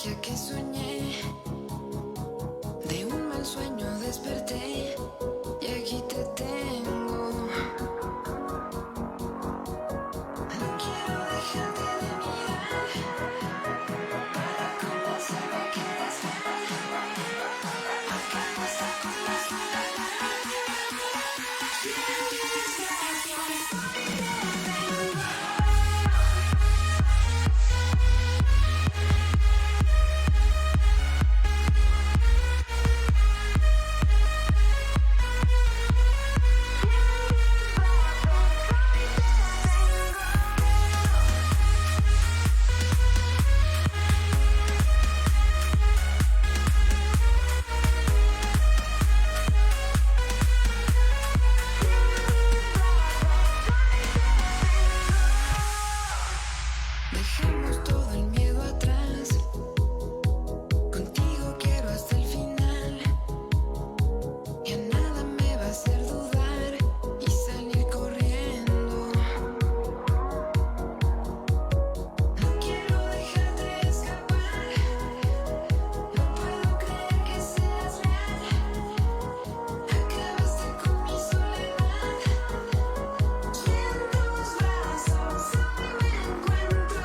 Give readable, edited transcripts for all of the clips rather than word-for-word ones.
magia que soñé. De un mal sueño desperté y aquí te tengo. No quiero dejarte de mirar para convencerme que eres real. Acá no está con la soledad. Tienes gracias porque te tengo. Dejemos todo el miedo atrás. Contigo quiero hasta el final. Ya nada me va a hacer dudar y salir corriendo. No quiero dejarte escapar. No puedo creer que seas real. Acabaste con mi soledad. Y en tus brazos hoy me encuentro.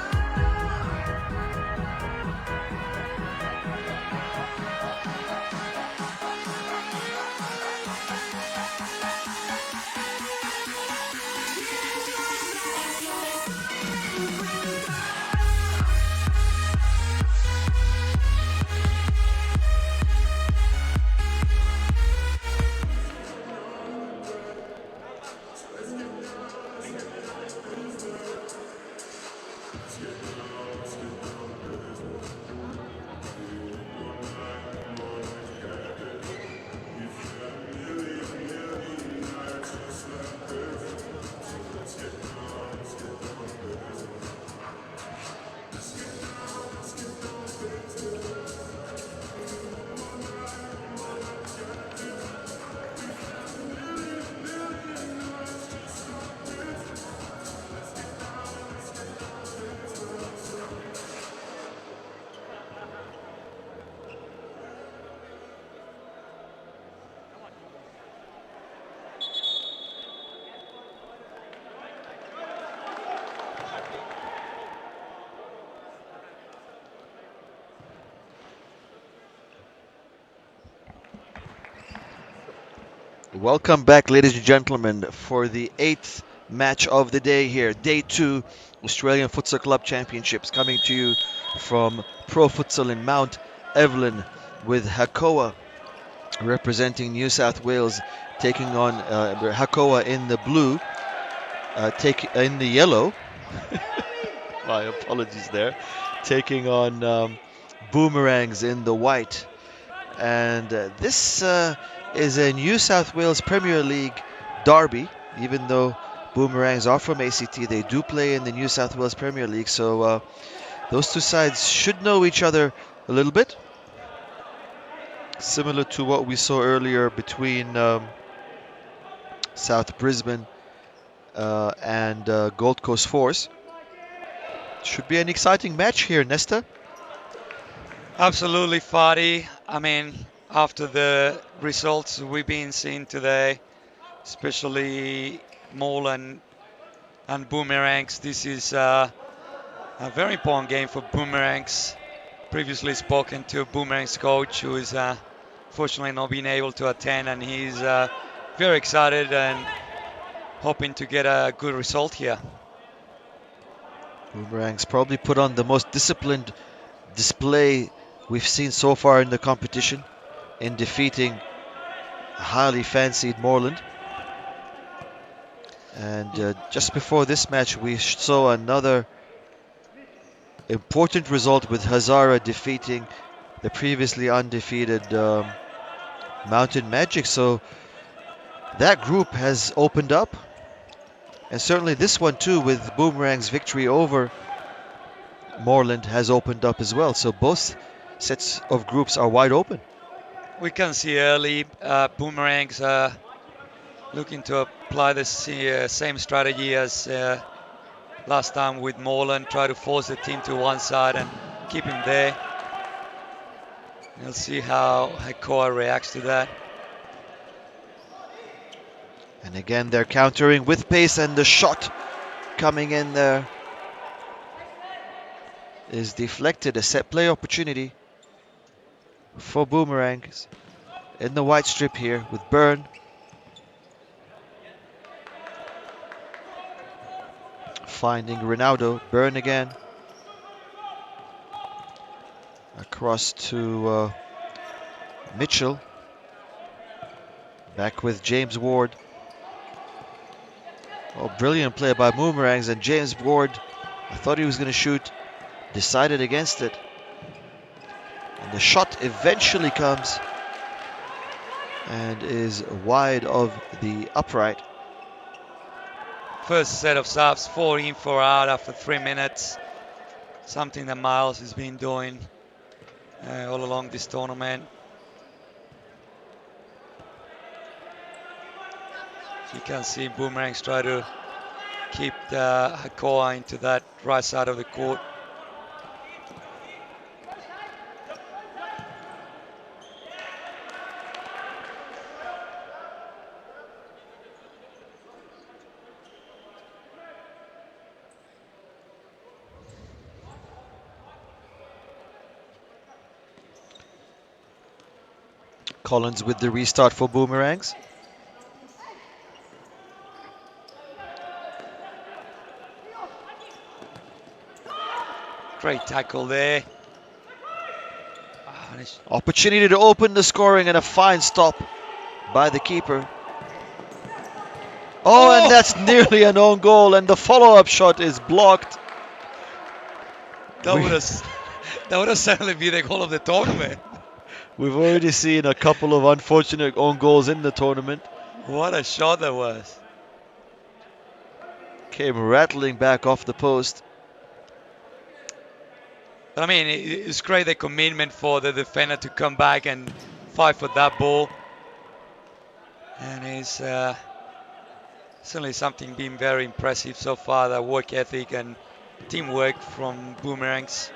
Welcome back, ladies and gentlemen, for the 8th match of the day here. Day 2, Australian Futsal Club Championships, coming to you from Pro Futsal in Mount Evelyn, with Hakoah representing New South Wales, taking on Hakoah in the blue, in the yellow. My apologies there. Taking on Boomerangs in the white. And this is a New South Wales Premier League derby. Even though Boomerangs are from ACT, they do play in the New South Wales Premier League. So those two sides should know each other a little bit. Similar to what we saw earlier between South Brisbane and Gold Coast Force. Should be an exciting match here, Nesta. Absolutely, Fadi. I mean, after the results we've been seeing today, especially Moreland and Boomerangs, this is a very important game for Boomerangs. Previously spoken to a Boomerangs coach who is fortunately not been able to attend, and he's very excited and hoping to get a good result here. Boomerangs probably put on the most disciplined display we've seen so far in the competition in defeating highly fancied Moreland. And just before this match, we saw another important result with Hazara defeating the previously undefeated Mountain Magic. So that group has opened up, and certainly this one too, with Boomerang's victory over Moreland, has opened up as well. So both sets of groups are wide open. We can see early Boomerangs looking to apply the same strategy as last time with Moreland, try to force the team to one side and keep him there. We'll see how Hakoah reacts to that. And again, they're countering with pace, and the shot coming in there is deflected. A set play opportunity for Boomerangs in the white strip here with Byrne. Finding Ronaldo. Byrne again. Across to Mitchell. Back with James Ward. Oh, brilliant play by Boomerangs, and James Ward, I thought he was going to shoot, decided against it. And the shot eventually comes and is wide of the upright. First set of subs, 4 in, 4 out after 3 minutes. Something that Miles has been doing all along this tournament. You can see Boomerangs try to keep the Hakoah into that right side of the court. Collins with the restart for Boomerangs. Great tackle there. Opportunity to open the scoring, and a fine stop by the keeper. Oh, and that's nearly an own goal, and the follow-up shot is blocked. That would have certainly been the goal of the tournament. We've already seen a couple of unfortunate own goals in the tournament. What a shot that was. Came rattling back off the post. But I mean, it's great the commitment for the defender to come back and fight for that ball. And it's certainly something been very impressive so far, the work ethic and teamwork from Boomerangs.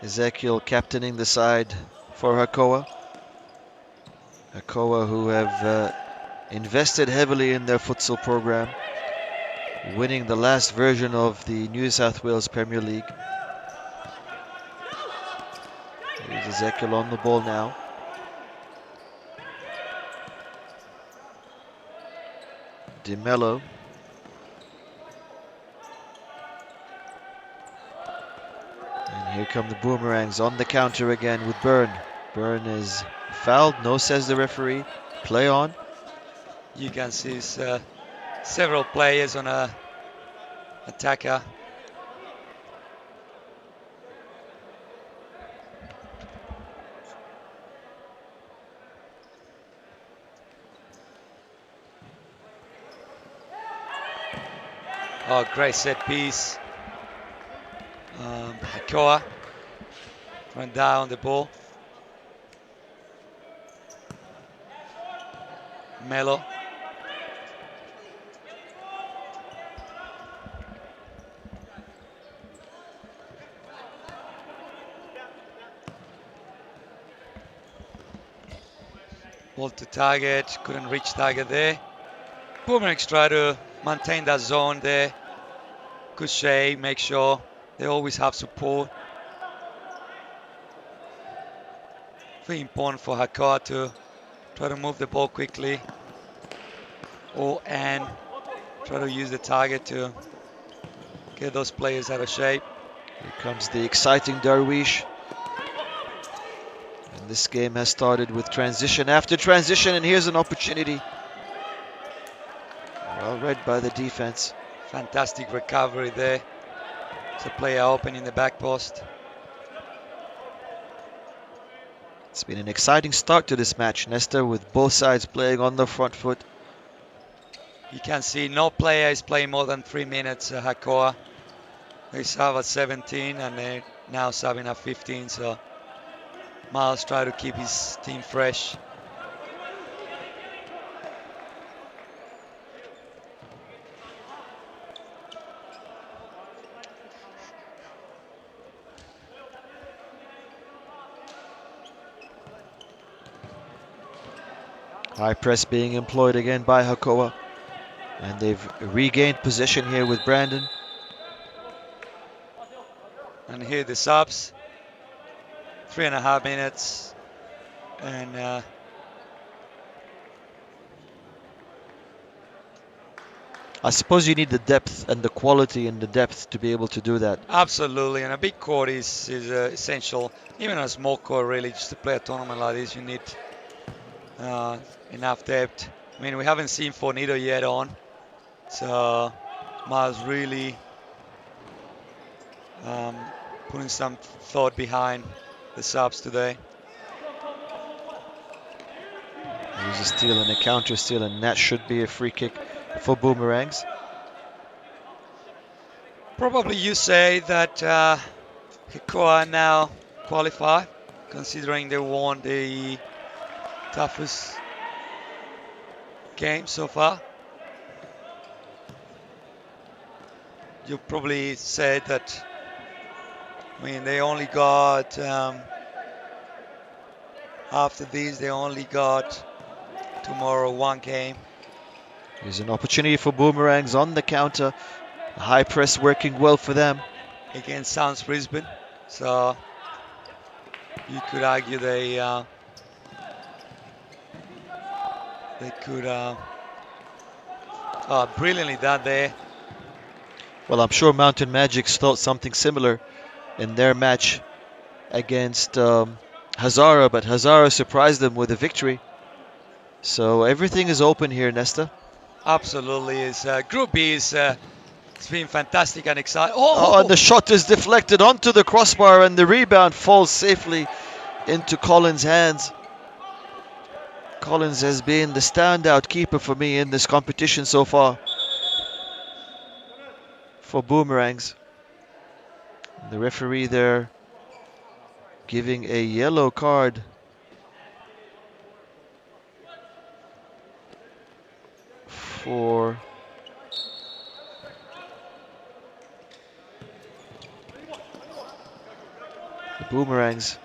Ezekiel captaining the side for Hakoah. Hakoah, who have invested heavily in their futsal program, winning the last version of the New South Wales Premier League. Here's Ezekiel on the ball now. De Mello. And here come the Boomerangs on the counter again with Byrne. Byrne is fouled. No, says the referee. Play on. You can see several players on a attacker. Oh, great set piece. Hakoah went down the ball. Mello. Ball to target, couldn't reach target there. Boomerangs try to maintain that zone there. Good shade, make sure they always have support. Very important for Hakoah to try to move the ball quickly. And try to use the target to get those players out of shape. Here comes the exciting Darwish. And this game has started with transition after transition, and here's an opportunity. Well read by the defense. Fantastic recovery there. It's a player open in the back post. It's been an exciting start to this match, Nestor, with both sides playing on the front foot. You can see no player is playing more than 3 minutes. Hakoah, they serve at 17 and they're now serving at 15. So Miles try to keep his team fresh. High press being employed again by Hakoah. And they've regained possession here with Brandon. And here the subs. 3.5 minutes. And I suppose you need the depth and the quality and the depth to be able to do that. absolutely. And a big court is essential. Even a small court, really, just to play a tournament like this, you need enough depth. I mean, we haven't seen Fornito yet on. So Miles really putting some thought behind the subs today. There's a steal and a counter steal, and that should be a free kick for Boomerangs. Probably you say that Hakoah now qualify, considering they won the toughest game so far. You probably said that. I mean, they only got after these, they only got tomorrow one game. Here's an opportunity for Boomerangs on the counter. High press working well for them. Against South Brisbane. So you could argue they could brilliantly done there. Well, I'm sure Mountain Magics thought something similar in their match against Hazara, but Hazara surprised them with a victory. So everything is open here, Nesta. Absolutely, is Group B is it's been fantastic and exciting. Oh, and the shot is deflected onto the crossbar, and the rebound falls safely into Collins' hands. Collins has been the standout keeper for me in this competition so far for Boomerangs. The referee there giving a yellow card for the Boomerangs.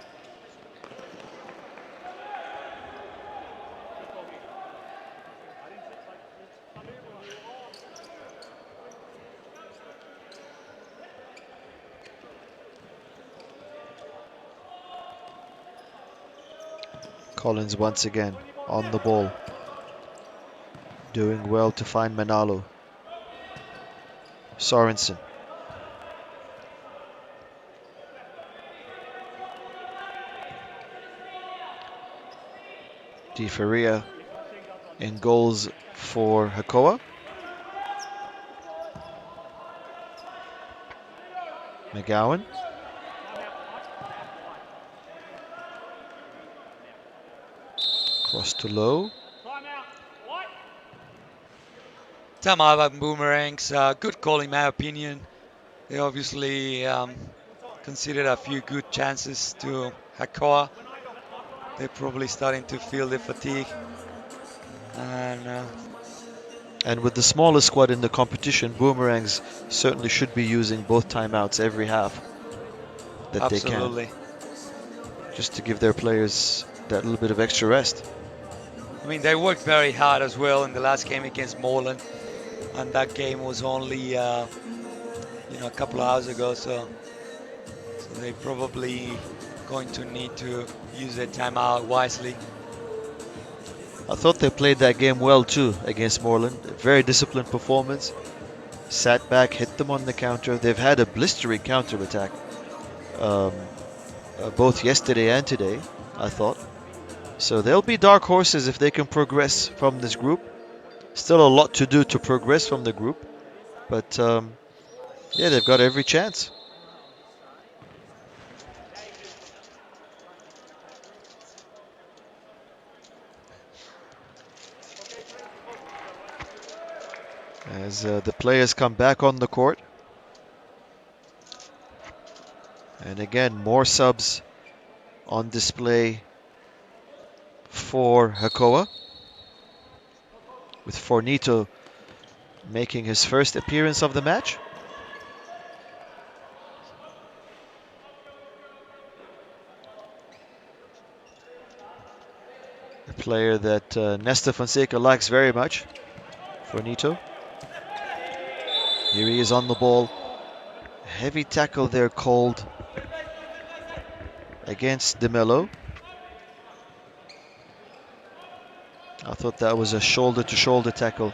Collins once again on the ball. Doing well to find Manalo. Sorensen. Di Faria in goals for Hakoah. McGowan. Cross to Low. Tamava Boomerangs, good call in my opinion. They obviously considered a few good chances to Hakoah. They're probably starting to feel the fatigue. And with the smallest squad in the competition, Boomerangs certainly should be using both timeouts every half that absolutely. they can. Just to give their players that little bit of extra rest. I mean, they worked very hard as well in the last game against Moreland. And that game was only a couple of hours ago, so they probably going to need to use their timeout wisely. I thought they played that game well too against Moreland. A very disciplined performance. Sat back, hit them on the counter. They've had a blistering counter attack both yesterday and today, I thought. So they'll be dark horses if they can progress from this group. Still a lot to do to progress from the group, but yeah, they've got every chance. As the players come back on the court. And again, more subs on display for Hakoah, with Fornito making his first appearance of the match. a player that Nesta Fonseca likes very much for Nito. Here he is on the ball. Heavy tackle there called against De Mello. I thought that was a shoulder-to-shoulder tackle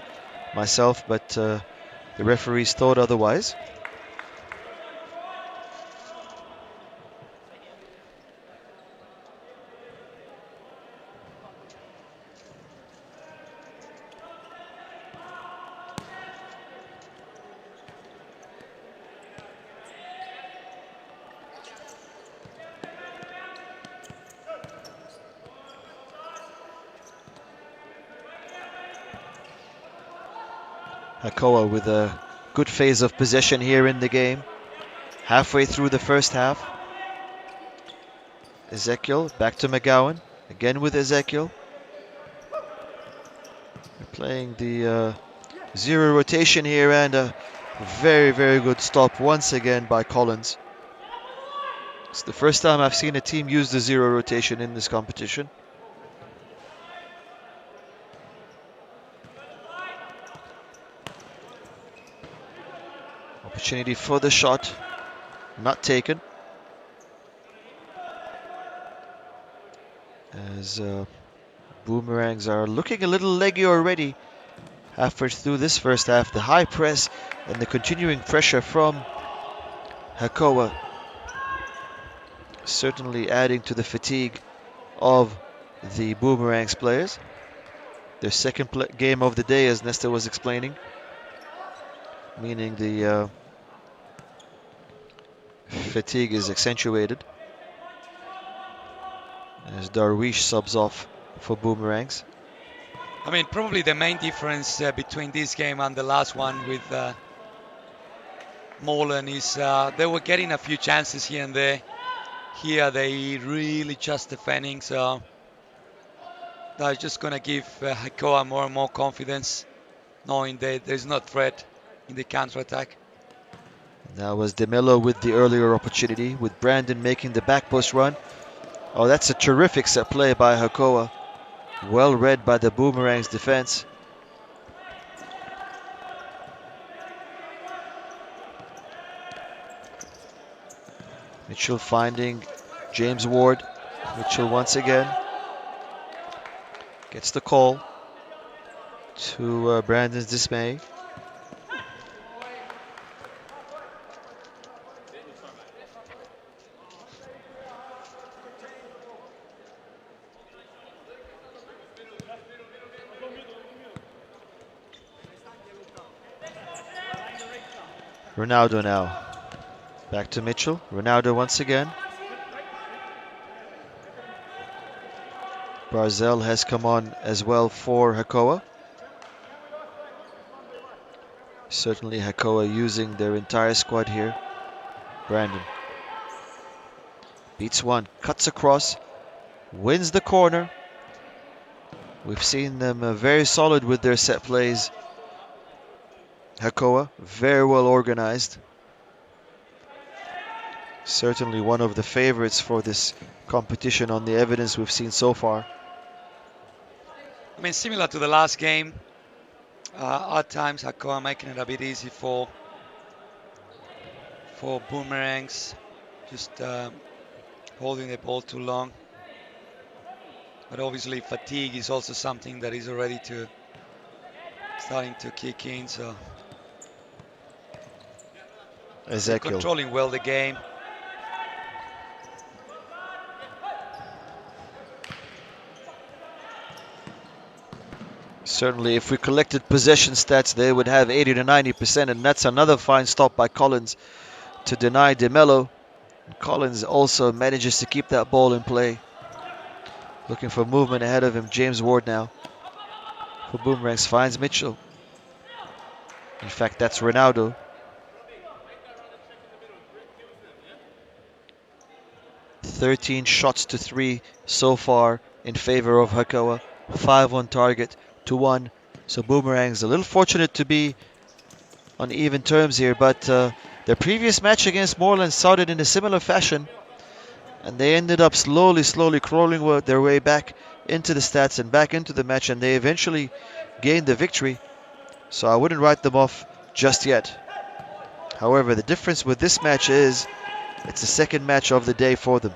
myself, but the referees thought otherwise. Hakoah with a good phase of possession here in the game. Halfway through the first half. Ezekiel back to McGowan. Again with Ezekiel. We're playing the zero rotation here, and a very, very good stop once again by Collins. It's the first time I've seen a team use the zero rotation in this competition. Opportunity for the shot, not taken. As Boomerangs are looking a little leggy already. Halfway through this first half, the high press and the continuing pressure from Hakoah certainly adding to the fatigue of the Boomerangs players. Their second game of the day, as Nesta was explaining, meaning the fatigue is accentuated as Darwish subs off for Boomerangs. I mean, probably the main difference between this game and the last one with Melbourne is they were getting a few chances here and there. Here they really just defending, so that's just going to give Hakoah more and more confidence, knowing that there's no threat in the counter-attack. That was De Mello with the earlier opportunity, with Brandon making the back post run. Oh, that's a terrific set play by Hakoah. Well read by the Boomerangs defense. Mitchell finding James Ward. Mitchell once again gets the call, to Brandon's dismay. Ronaldo now. Back to Mitchell. Ronaldo once again. Barzell has come on as well for Hakoah. Certainly Hakoah using their entire squad here. Brandon. Beats one. Cuts across. Wins the corner. We've seen them very solid with their set plays. Hakoah, very well organized. Certainly one of the favorites for this competition on the evidence we've seen so far. I mean, similar to the last game, at times Hakoah making it a bit easy for Boomerangs, just holding the ball too long. But obviously fatigue is also something that is already starting to kick in, so Ezekiel controlling well the game. Certainly, if we collected possession stats, they would have 80 to 90%, and that's another fine stop by Collins to deny De Mello. Collins also manages to keep that ball in play. Looking for movement ahead of him. James Ward now for Boomerangs finds Mitchell. In fact, that's Ronaldo. "13 shots to 3 so far in favor of Hakoah. 5 on target to 1. So Boomerangs a little fortunate to be on even terms here, but their previous match against Moreland started in a similar fashion, And they ended up slowly crawling their way back into the stats and back into the match, and they eventually gained the victory. So I wouldn't write them off just yet. However, the difference with this match is it's the second match of the day for them.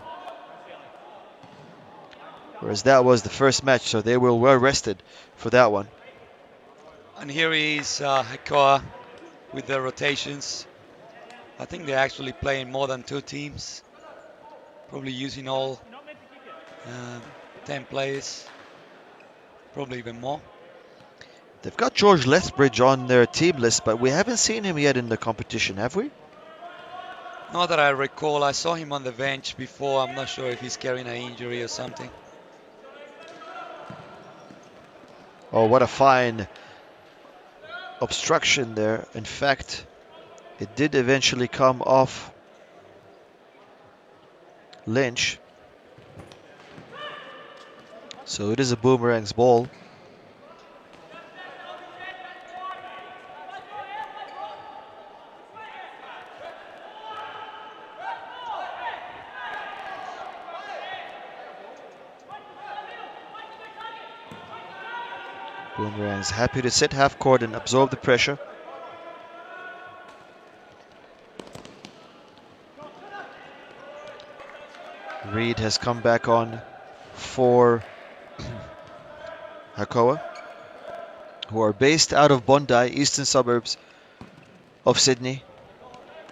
Whereas that was the first match, so they were well rested for that one. And here is Hakoah with the rotations. I think they're actually playing more than 2 teams. Probably using all 10 players. Probably even more. They've got George Lethbridge on their team list, but we haven't seen him yet in the competition, have we? Not that I recall. I saw him on the bench before. I'm not sure if he's carrying an injury or something. Oh, what a fine obstruction there. In fact, it did eventually come off Lynch. So it is a Boomerangs ball. Boomerangs happy to sit half court and absorb the pressure. Reed has come back on for Hakoah, who are based out of Bondi, eastern suburbs of Sydney,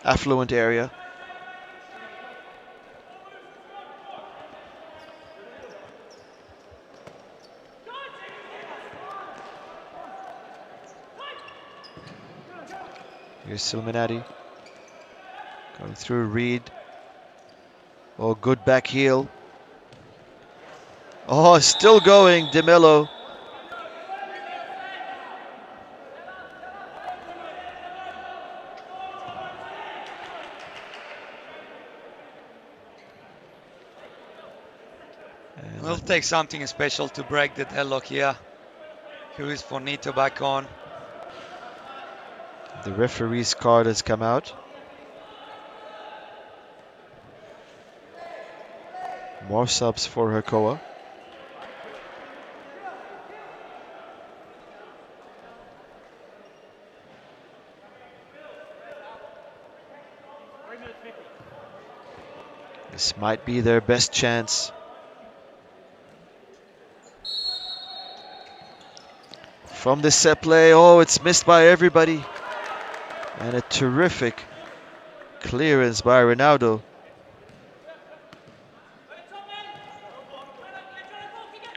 affluent area. Here's Silmanati going through Reed. Oh, good back heel. Oh, still going, DeMello. It'll take something special to break the deadlock here. Here is Fornito back on. The referee's card has come out. More subs for Hakoah. This might be their best chance. From this set play, oh, it's missed by everybody. And a terrific clearance by Ronaldo.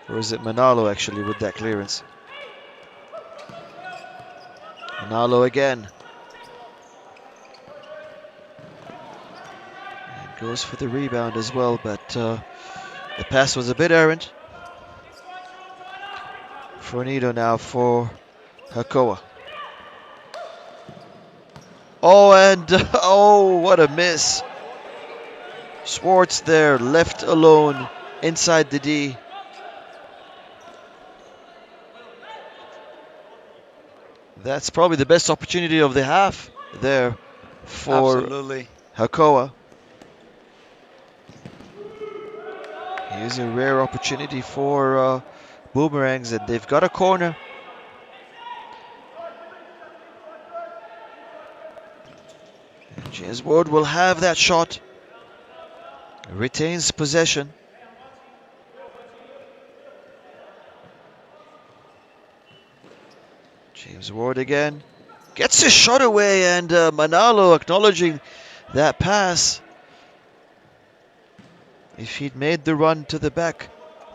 Or is it Manalo actually with that clearance? Manalo again. And goes for the rebound as well, but the pass was a bit errant. Fornito now for Hakoah. Oh, and oh, what a miss. Swartz there, left alone inside the D. That's probably the best opportunity of the half there for Absolutely. Hakoah. Here's a rare opportunity for Boomerangs, and they've got a corner. And James Ward will have that shot. Retains possession. James Ward again. Gets his shot away, and Manalo acknowledging that pass. If he'd made the run to the back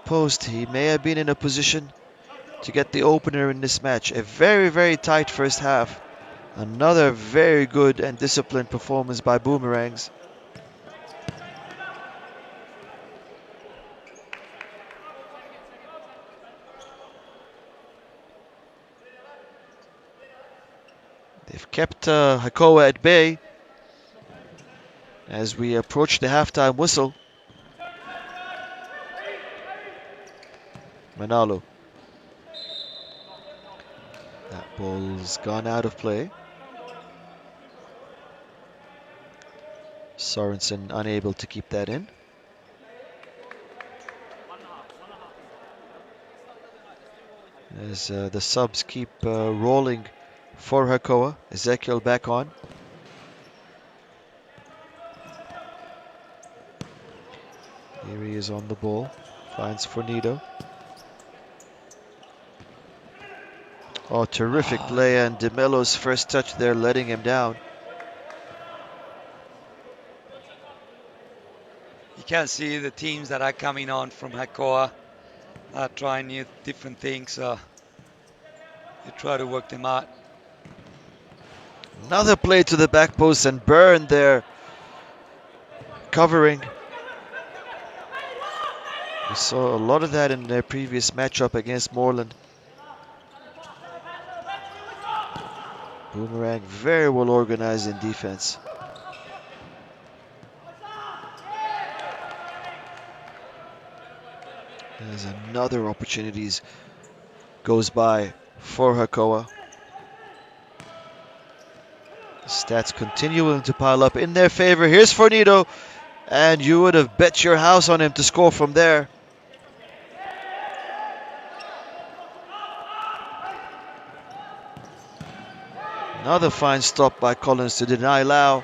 post, he may have been in a position to get the opener in this match. A very, very tight first half. Another very good and disciplined performance by Boomerangs. They've kept Hakoah at bay as we approach the halftime whistle. Manalo. That ball's gone out of play. Sorensen unable to keep that in. as the subs keep rolling for Hakoah. Ezekiel back on. Here he is on the ball. Finds Fornito. Oh, terrific play, and De Melo's first touch there letting him down. You can see the teams that are coming on from Hakoah are trying new different things. You try to work them out. Another play to the back post, and Byrne there covering. We saw a lot of that in their previous matchup against Moreland. Boomerang very well organized in defense. There's another opportunities goes by for Hakoah. Stats continuing to pile up in their favor. Here's Fornito, and you would have bet your house on him to score from there. Another fine stop by Collins to deny Lau.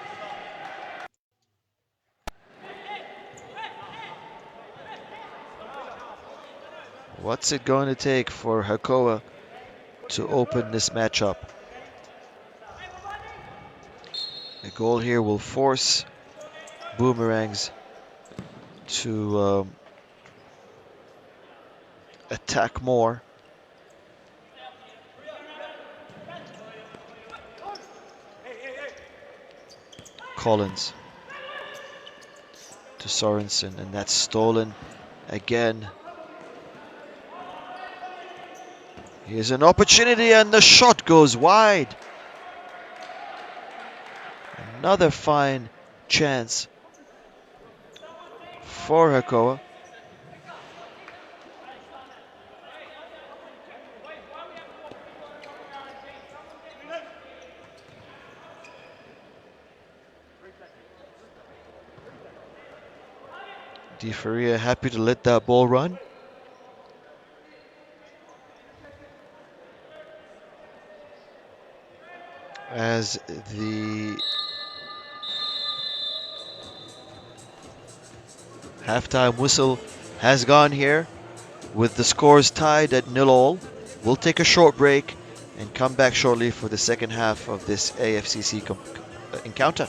What's it going to take for Hakoah to open this matchup? A goal here will force Boomerangs to attack more. Collins to Sorensen, and that's stolen again. Here's an opportunity, and the shot goes wide. Another fine chance for Hakoah. Di Faria happy to let that ball run. As the halftime whistle has gone here, with the scores tied at 0-0. We'll take a short break and come back shortly for the second half of this AFCC encounter.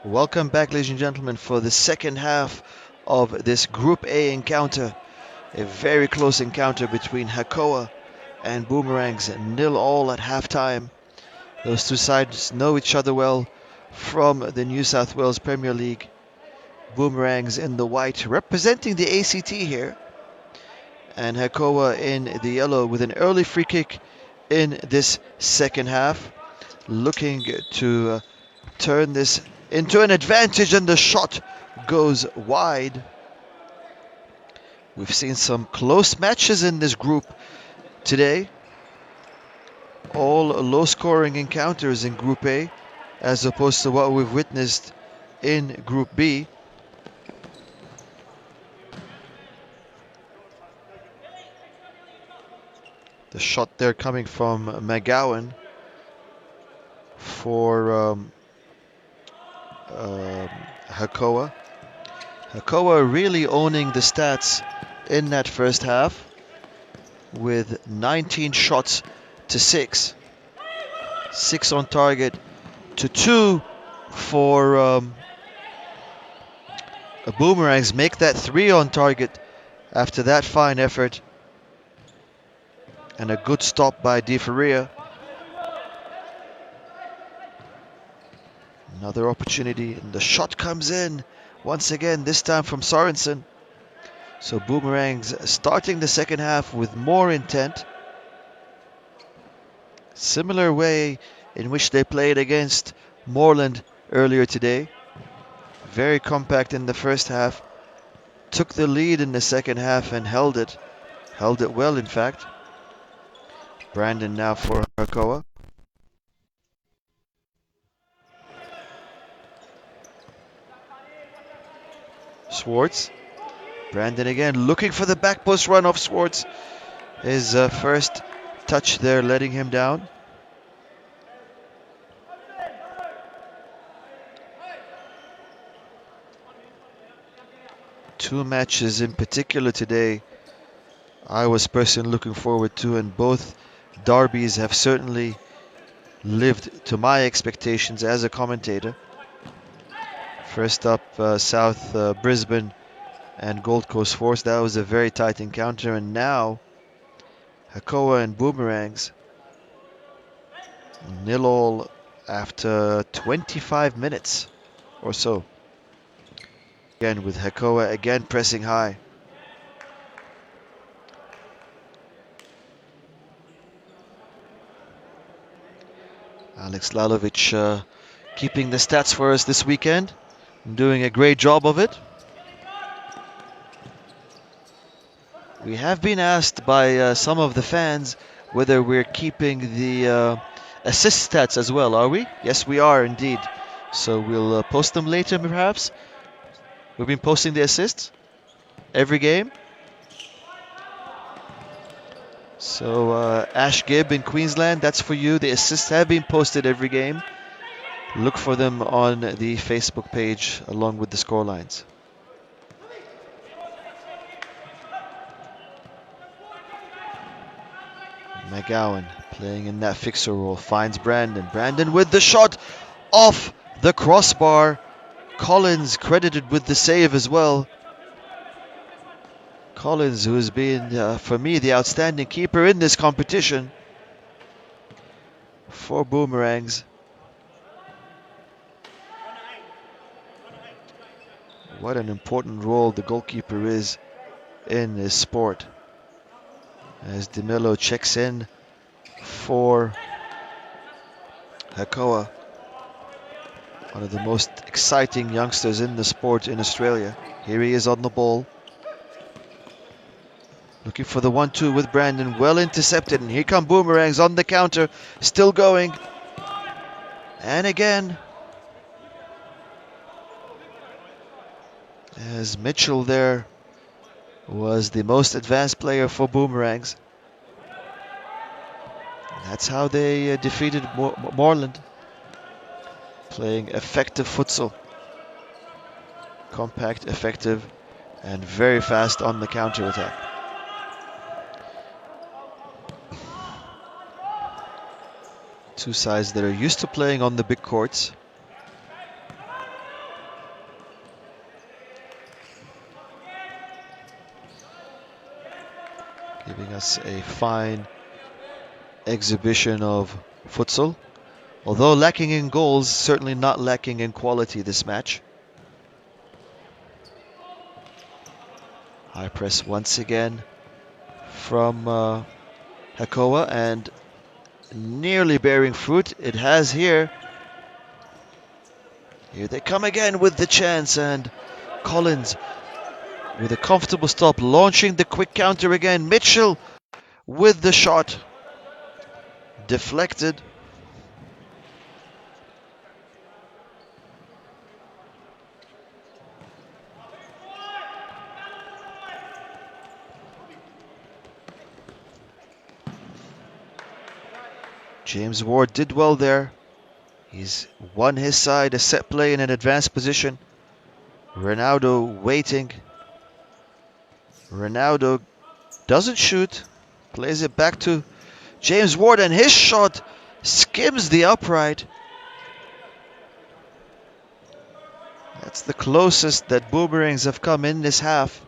Welcome back, ladies and gentlemen, for the second half of this Group A encounter. A very close encounter between Hakoah and Boomerangs, 0-0 at halftime. Those two sides know each other well from the New South Wales Premier League. Boomerangs in the white, representing the ACT here, and Hakoah in the yellow with an early free kick in this second half, looking to turn this into an advantage, and the shot goes wide. We've seen some close matches in this group today. All low-scoring encounters in Group A, as opposed to what we've witnessed in Group B. The shot there coming from McGowan for Hakoah. Hakoah really owning the stats in that first half with 19 shots to 6. 6 on target to 2 for Boomerangs. Make that 3 on target after that fine effort. And a good stop by Di Faria. Another opportunity, and the shot comes in once again, this time from Sorensen. So Boomerangs starting the second half with more intent. Similar way in which they played against Moreland earlier today. Very compact in the first half. Took the lead in the second half and held it. Held it well, in fact. Brandon now for Hakoah. Swartz. Brandon again looking for the back post run of Swartz. His first touch there letting him down. Two matches in particular today I was personally looking forward to, and both derbies have certainly lived to my expectations as a commentator. First up, South Brisbane and Gold Coast Force. That was a very tight encounter, and now Hakoah and Boomerangs 0-0 after 25 minutes or so. Again with Hakoah again pressing high. Alex Lalovic keeping the stats for us this weekend, doing a great job of it. We have been asked by some of the fans whether we're keeping the assist stats as well, are we? Yes, we are indeed. So we'll post them later perhaps. We've been posting the assists every game. So Ash Gibb in Queensland, that's for you. The assists have been posted every game. Look for them on the Facebook page along with the scorelines. McGowan playing in that fixer role, finds Brandon. Brandon with the shot off the crossbar. Collins credited with the save as well. Collins, who has been, for me, the outstanding keeper in this competition for Boomerangs. What an important role the goalkeeper is in this sport. As DeMillo checks in for Hakoah, one of the most exciting youngsters in the sport in Australia. Here he is on the ball. Looking for the 1-2 with Brandon, well intercepted, and here come Boomerangs on the counter, still going. And again, as Mitchell there was the most advanced player for Boomerangs. That's how they defeated Moreland. Playing effective futsal. Compact, effective, and very fast on the counter attack. Two sides that are used to playing on the big courts. giving us a fine exhibition of futsal. Although lacking in goals, certainly not lacking in quality this match. High press once again from Hakoah, and nearly bearing fruit. It has here. Here they come again with the chance, and Collins with a comfortable stop, launching the quick counter again. Mitchell with the shot. Deflected. James Ward did well there. He's won his side a set play in an advanced position. Ronaldo waiting. Ronaldo doesn't shoot. Plays it back to James Ward, and his shot skims the upright. That's the closest that Boomerangs have come in this half.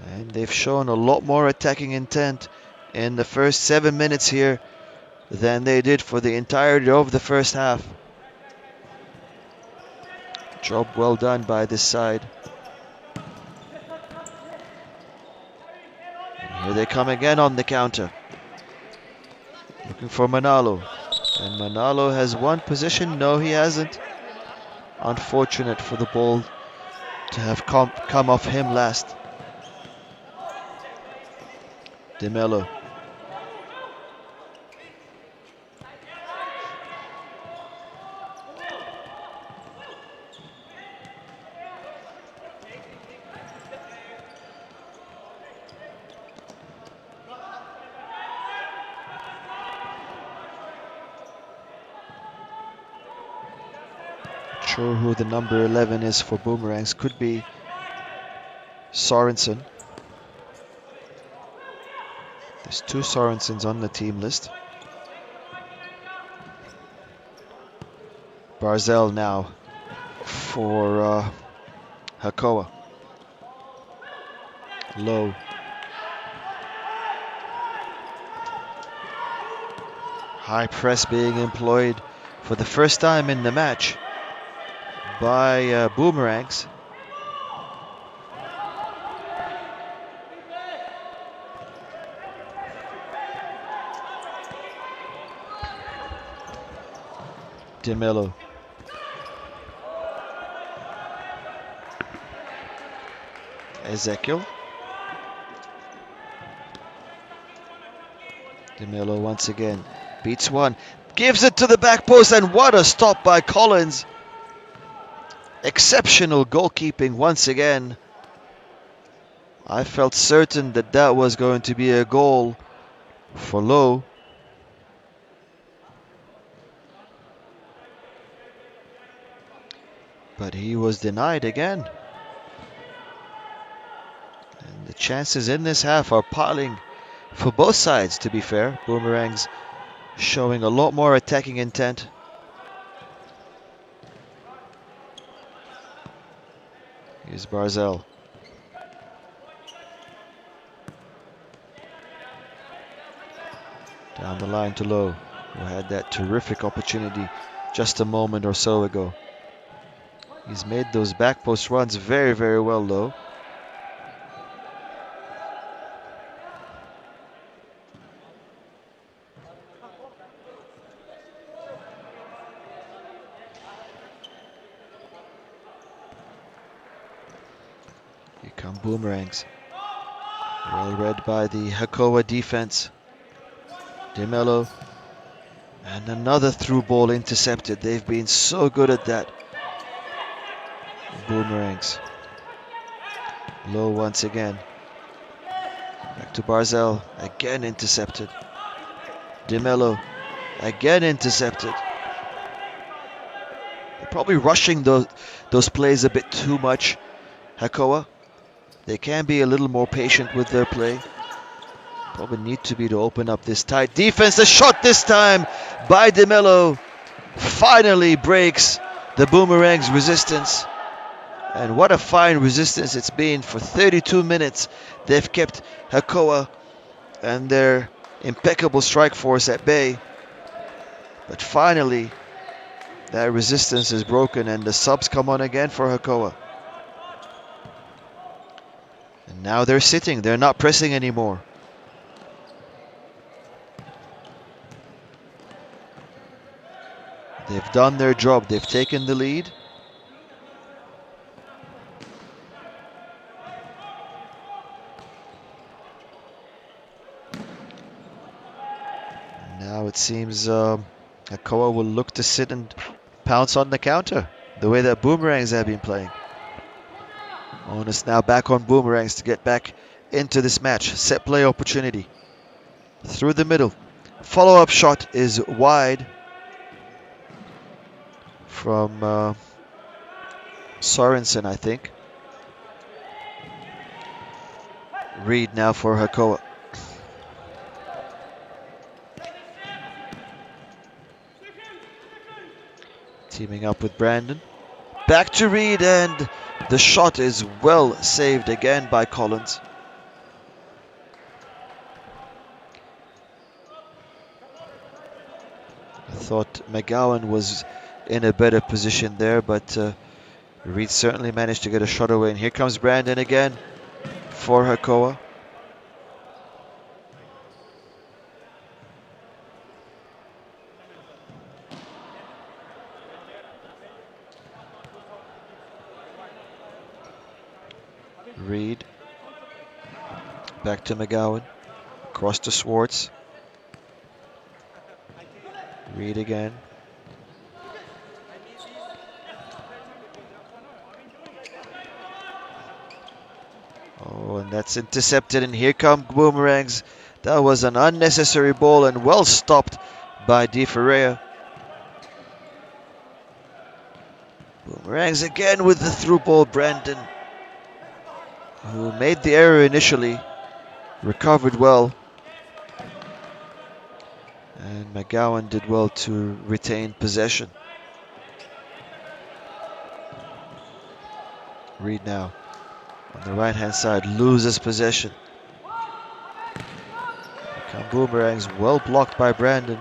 And they've shown a lot more attacking intent in the first 7 minutes here than they did for the entirety of the first half. Job well done by this side. And here they come again on the counter. Looking for Manalo. And Manalo has won position. No, he hasn't. Unfortunate for the ball to have come off him last. De Mello. Sure who the number 11 is for Boomerangs. Could be Sorensen. There's 2 Sorensens on the team list. Barzell now for Hakoah. Low. High press being employed for the first time in the match by Boomerangs. De Mello. Ezekiel. De Mello once again beats one, gives it to the back post, and what a stop by Collins. Exceptional goalkeeping once again. I felt certain that that was going to be a goal for Low. But he was denied again. And the chances in this half are piling for both sides, to be fair. Boomerangs showing a lot more attacking intent. Here's Barzell. Down the line to Low, who had that terrific opportunity just a moment or so ago. He's made those back post runs very, very well, Low. Here come Boomerangs. Well read by the Hakoah defense. De Mello. And another through ball intercepted. They've been so good at that. Boomerangs. Low once again. Back to Barzell. Again intercepted. De Mello. Again intercepted. They're probably rushing those plays a bit too much, Hakoah. They can be a little more patient with their play. Probably need to open up this tight defense. The shot this time by De Mello finally breaks the Boomerangs' resistance. And what a fine resistance it's been for 32 minutes. They've kept Hakoah and their impeccable strike force at bay. But finally, that resistance is broken and the subs come on again for Hakoah. And now they're sitting, they're not pressing anymore. They've done their job, they've taken the lead. Now it seems Hakoah will look to sit and pounce on the counter, the way that Boomerangs have been playing. Onus now back on Boomerangs to get back into this match. Set play opportunity. Through the middle. Follow-up shot is wide from Sorensen, I think. Reed now for Hakoah. Teaming up with Brandon. Back to Reed, and the shot is well saved again by Collins. I thought McGowan was in a better position there, but Reed certainly managed to get a shot away. And here comes Brandon again for Hakoah. Reed. Back to McGowan. Across to Swartz. Reed again. Oh, and that's intercepted, and here come Boomerangs. That was an unnecessary ball and well stopped by Di Ferreira. Boomerangs again with the through ball. Brandon, who made the error initially, recovered well. And McGowan did well to retain possession. Reed now on the right hand side loses possession. Here come Boomerangs, well blocked by Brandon.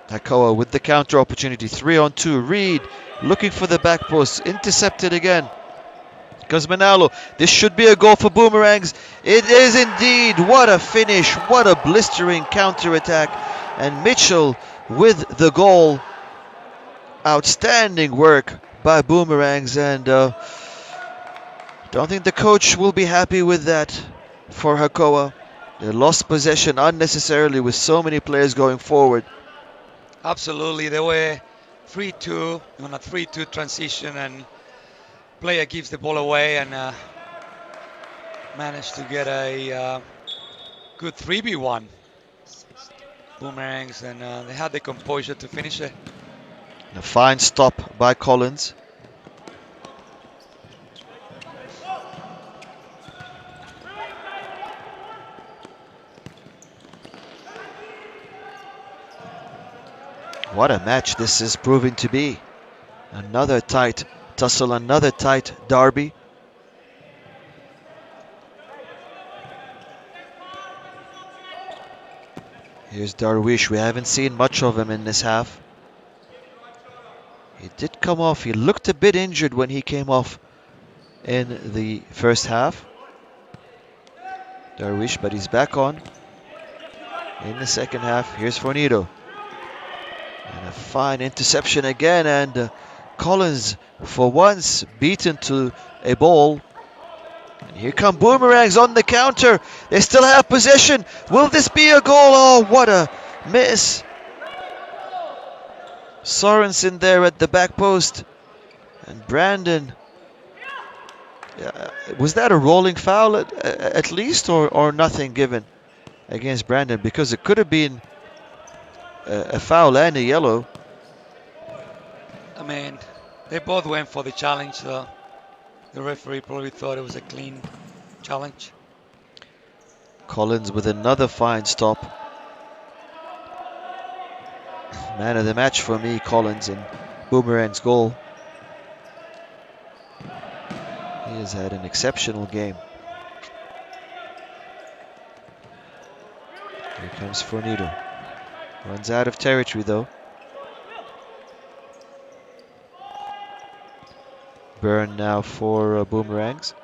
Hakoah with the counter opportunity, 3-on-2. Reed looking for the back post, intercepted again. Comes Manalo. This should be a goal for Boomerangs. It is indeed. What a finish, what a blistering counter attack. And Mitchell with the goal. Outstanding work by Boomerangs, and don't think the coach will be happy with that for Hakoah. They lost possession unnecessarily with so many players going forward. Absolutely, they were 3-2 on a 3-2 transition, and player gives the ball away and managed to get a good 3v1. Boomerangs, and they had the composure to finish it. A fine stop by Collins. What a match this is proving to be. Another tight tussle, another tight derby. Here's Darwish. We haven't seen much of him in this half. He did come off. He looked a bit injured when he came off in the first half. Darwish, but he's back on in the second half. Here's Fornito. And a fine interception again, and Collins for once beaten to a ball. And here come Boomerangs on the counter. They still have possession. Will this be a goal? Oh, what a miss. Sorensen there at the back post. And Brandon. Was that a rolling foul at least, or nothing given against Brandon? Because it could have been a foul and a yellow. I mean, they both went for the challenge, so the referee probably thought it was a clean challenge. Collins with another fine stop. Man of the match for me, Collins, in Boomerang's goal. He has had an exceptional game. Here comes Fornito. Runs out of territory though. Burn now for Boomerangs.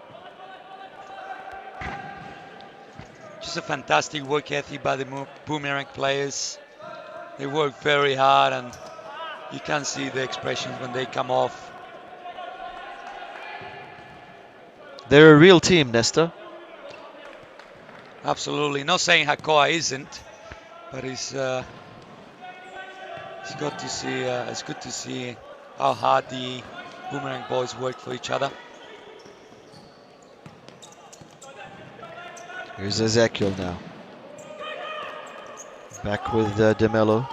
Just a fantastic work ethic by the Boomerang players. They work very hard, and you can see the expressions when they come off. They're a real team, Nesta. Absolutely. Not saying Hakoah isn't, but it's good to see. It's good to see how hard the Boomerang boys work for each other. Here's Ezekiel now. Back with De Mello.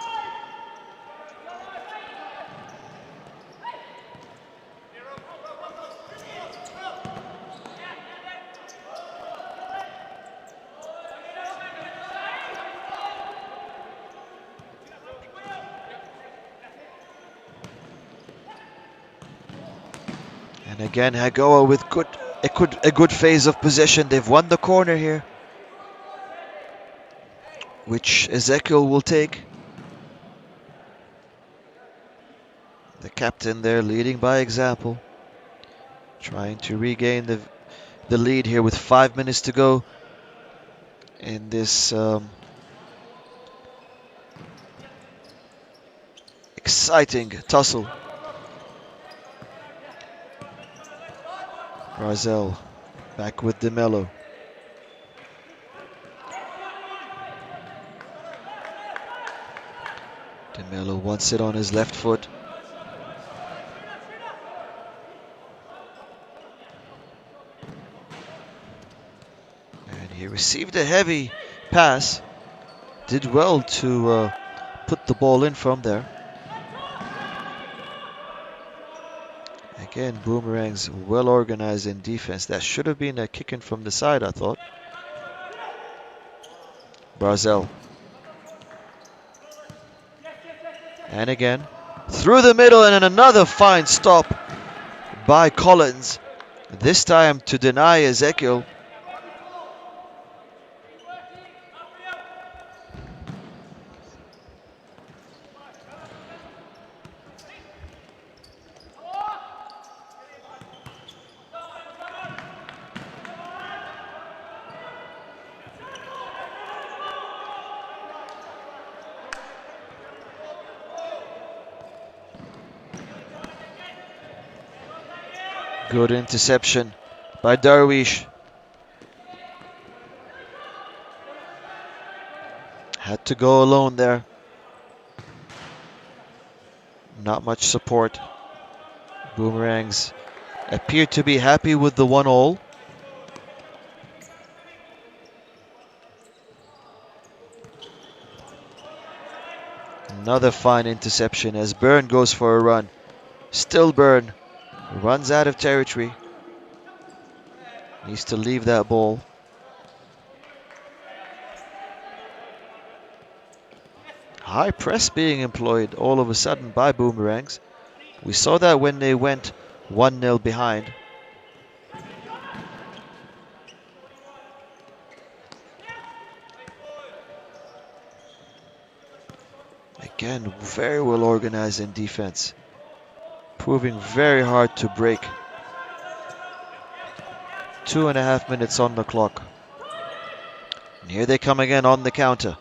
And again, Hakoah with a good phase of possession. They've won the corner here, which Ezekiel will take. The captain there leading by example, trying to regain the lead here with 5 minutes to go in this exciting tussle. Brazel back with De Mello. De Mello wants it on his left foot. And he received a heavy pass. Did well to put the ball in from there. Again, Boomerangs well organized in defense. That should have been a kick in from the side, I thought. Brazel. And again, through the middle, and another fine stop by Collins. This time to deny Ezekiel. Good interception by Darwish. Had to go alone there. Not much support. Boomerangs appear to be happy with the 1-all. Another fine interception as Byrne goes for a run. Still Byrne. Runs out of territory. Needs to leave that ball. High press being employed all of a sudden by Boomerangs. We saw that when they went 1-0 behind. Again, very well organized in defense. Proving very hard to break. 2.5 minutes on the clock. And here they come again on the counter.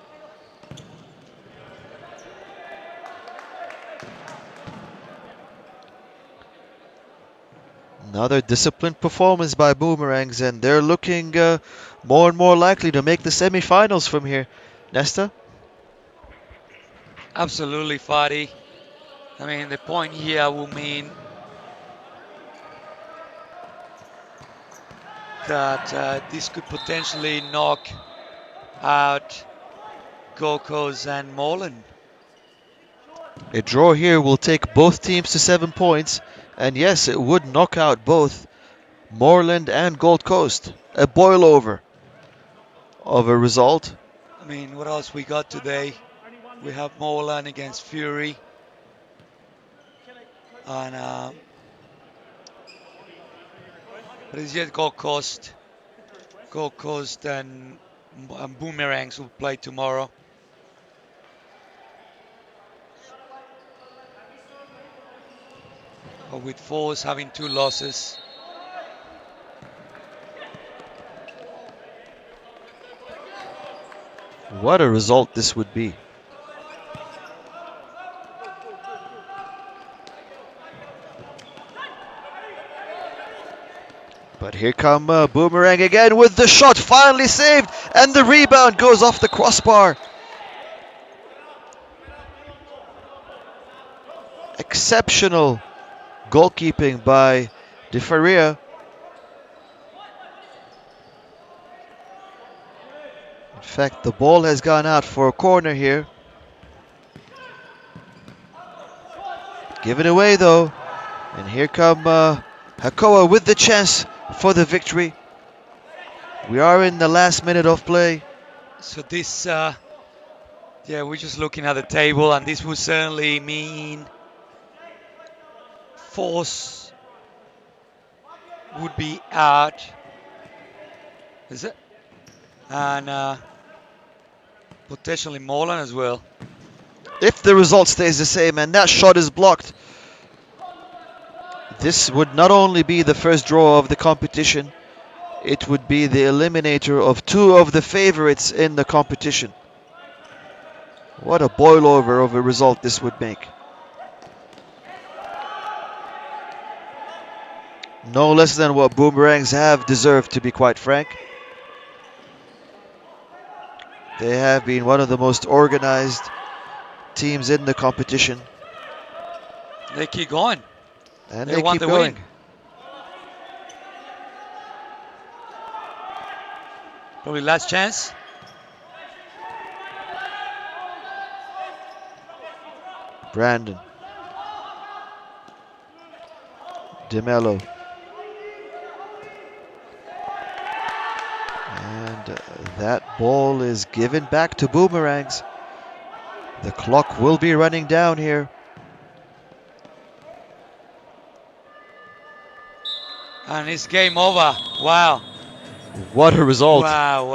Another disciplined performance by Boomerangs, and they're looking more and more likely to make the semi-finals from here. Nesta? Absolutely, Fadi. I mean, the point here will mean that this could potentially knock out Gold Coast and Moreland. A draw here will take both teams to 7 points, and yes, it would knock out both Moreland and Gold Coast. A boil over of a result. I mean, what else we got today? We have Moreland against Fury. And but it's yet Gold Coast. Gold Coast and Boomerangs will play tomorrow. But with Force having 2 losses. What a result this would be. But here come Boomerang again with the shot, finally saved, and the rebound goes off the crossbar. Exceptional goalkeeping by De Faria. In fact, the ball has gone out for a corner here. Given away though. And here come Hakoah with the chance for the victory. We are in the last minute of play. So this, yeah, we're just looking at the table, and this would certainly mean Force would be out. Is it? And potentially Moreland as well. If the result stays the same and that shot is blocked, this would not only be the first draw of the competition, it would be the eliminator of 2 of the favorites in the competition. What a boil over of a result this would make. No less than what Boomerangs have deserved, to be quite frank. They have been one of the most organized teams in the competition. They keep going. And They they want keep the going. win. Probably last chance. Brandon. DeMello. And that ball is given back to Boomerangs. The clock will be running down here. And it's game over. Wow. What a result. Wow.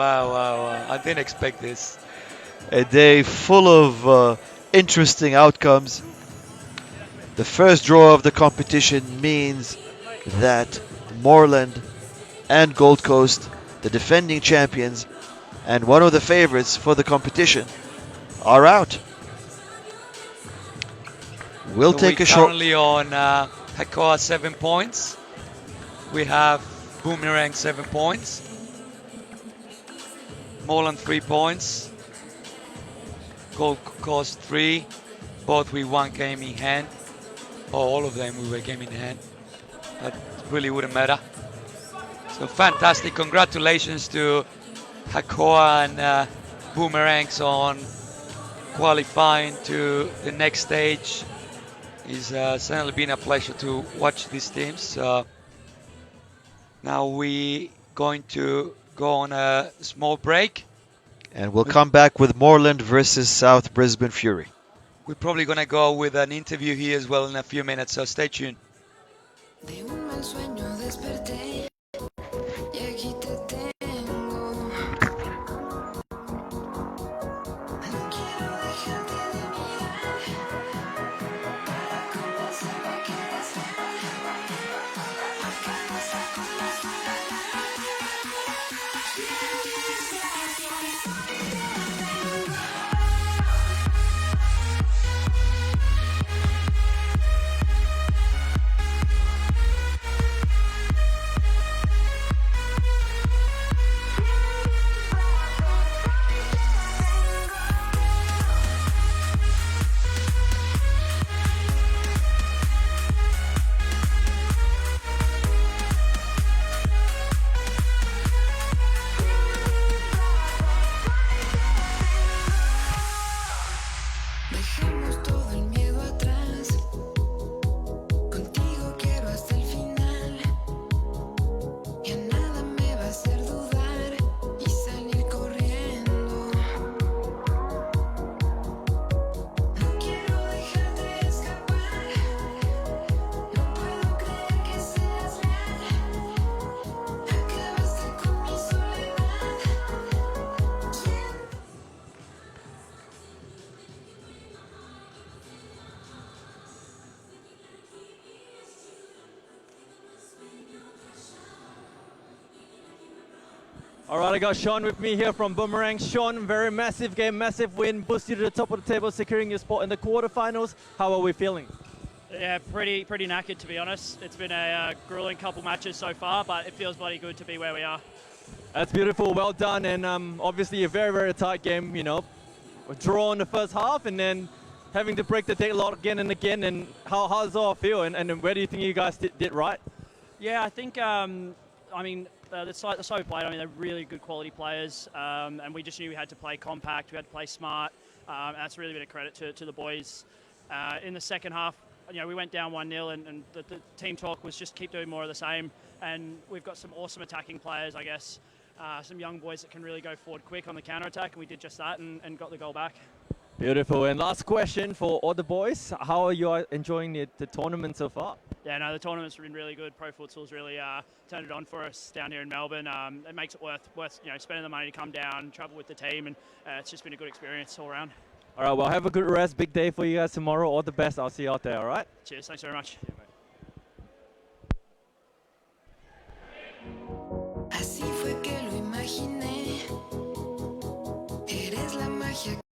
I didn't expect this. A day full of interesting outcomes. The first draw of the competition means that Moreland and Gold Coast, the defending champions and one of the favorites for the competition, are out. We'll So take we're a short... currently on Hakoah 7 points. We have Boomerang 7 points. Moreland 3 points. Gold Coast 3. Both with 1 game in hand. Or all of them we were game in hand. That really wouldn't matter. So fantastic. Congratulations to Hakoah and Boomerangs on qualifying to the next stage. It's certainly been a pleasure to watch these teams. Now we're going to go on a small break. And we'll come back with Moreland versus South Brisbane Fury. We're probably going to go with an interview here as well in a few minutes, so stay tuned. De un mal sueño desperté y aquí te tengo. No quiero dejarte de mirar para convencer de que eres real. Marcando con las dejemos todo el miedo atrás. Contigo quiero hasta el final. Y a nada me va a hacer dudar y salir corriendo. All right, I got Sean with me here from Boomerangs. Sean, very massive game, massive win, boosts you to the top of the table, securing your spot in the quarterfinals. How are we feeling? Yeah, pretty knackered, to be honest. It's been a grueling couple matches so far, but it feels bloody good to be where we are. That's beautiful, well done, and obviously a very, very tight game, you know. A draw in the first half and then having to break the deadlock again and again, and how does it all feel, and where do you think you guys did right? Yeah, I think, the side we played, they're really good quality players, and we just knew we had to play compact, we had to play smart, and that's really been a credit to the boys. In the second half, we went down 1-0, and the team talk was just keep doing more of the same, and we've got some awesome attacking players, I guess, some young boys that can really go forward quick on the counter-attack, and we did just that and got the goal back. Beautiful, and last question for all the boys, how are you enjoying the tournament so far? Yeah, no, the tournament's been really good. Pro Futsal's really turned it on for us down here in Melbourne. It makes it worth spending the money to come down, travel with the team, and it's just been a good experience all around. All right, well, have a good rest. Big day for you guys tomorrow. All the best. I'll see you out there, all right? Cheers. Thanks very much. Así fue que lo imaginé. Eres la magia.